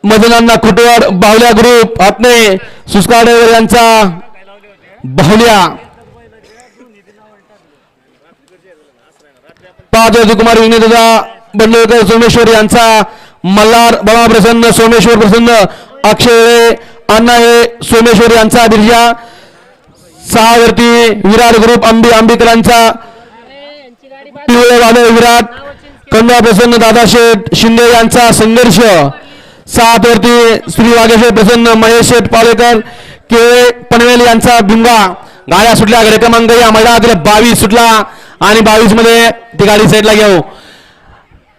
मजनांना खुटवड बाहुल्या ग्रुप आत्ने सुस्काडेवर यांचा बाहुल्या पाच कुमार विघ्नेदादा बंडोळकर सोमेश्वर यांचा मल्हार बाळा प्रसन्न सोमेश्वर प्रसन्न अक्षय अण्णा हे सोमेश्वर यांचा बिरजा सहा वरती विराट ग्रुप आंबेकरांचा पिवळे वादळ विराट कंदा प्रसन्न दादाशेठ शिंदे यांचा संघर्ष सात वरती श्री वागेश्वर प्रसन्न महेश शेठ पालेकर केळे पनवेल यांचा भिंगा गाड्या सुटल्या गाडी क्रमांक या मैदानातील 22 सुटला आणि 22 मध्ये ती गाडी साईडला घेऊ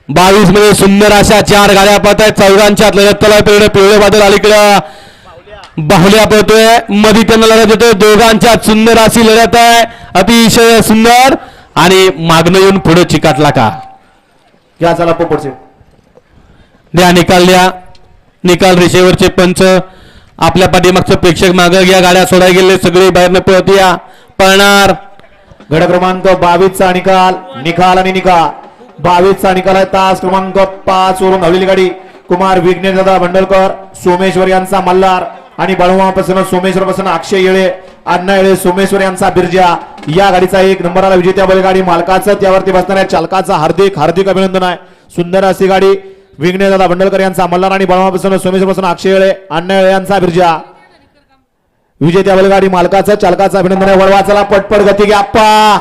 22 मध्ये सुंदर अशा 4 गाड्या पळत आहेत चौघांच्या पिवळे बादल अलीकडे बाहुल्या पळतोय मध्ये त्यांना लढत येतोय दोघांच्या सुंदर अशी लढत आहे अतिशय सुंदर आणि मागणं येऊन पुढे चिकाटला का घ्या चला पोपटचे द्या निकाल रेषेवरचे पंच आपल्या पाठीमागचं प्रेक्षक मागे घ्या गाड्या सोडायला गेले सगळे बाहेरनं पळतया पळणार गड क्रमांक 22 चा निकाल आणि निकाल 22 चा निकाल आहे तास क्रमांक 5 वरून धावलेली गाडी कुमार विघ्नेदादा बंडलकर सोमेश्वर यांचा मल्हार आणि बळवापासून सोमेश्वर पासून अक्षय येळे अण्णा येळे सोमेश्वर यांचा बिरजा या गाडीचा 1 नंबरला विजेत्या बैलगाडी मालकाचं त्यावरती बसणाऱ्या चालकाचा हार्दिक अभिनंदन आहे सुंदर अशी गाडी विघ्नेदादा बंडलकर यांचा मल्हार आणि बळवापासून सोमेश्वर पासून अक्षय येळे अण्णा येळे यांचा बिरजा विजेत्या बैलगाडी मालकाचं चालकाचं अभिनंदन आहे वळवा चला पटपट गती घ्या आप्पा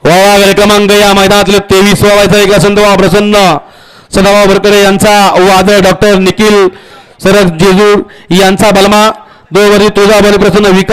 वावा क्रमांक या मैदानातले 23 वावायचा एक संतवा प्रसन्न सदाभाऊ भरकरे यांचा वादळ डॉक्टर निखिल सरक जेजूर यांचा बलमा 2 वरती तुळजाभवानी प्रसन्न विकास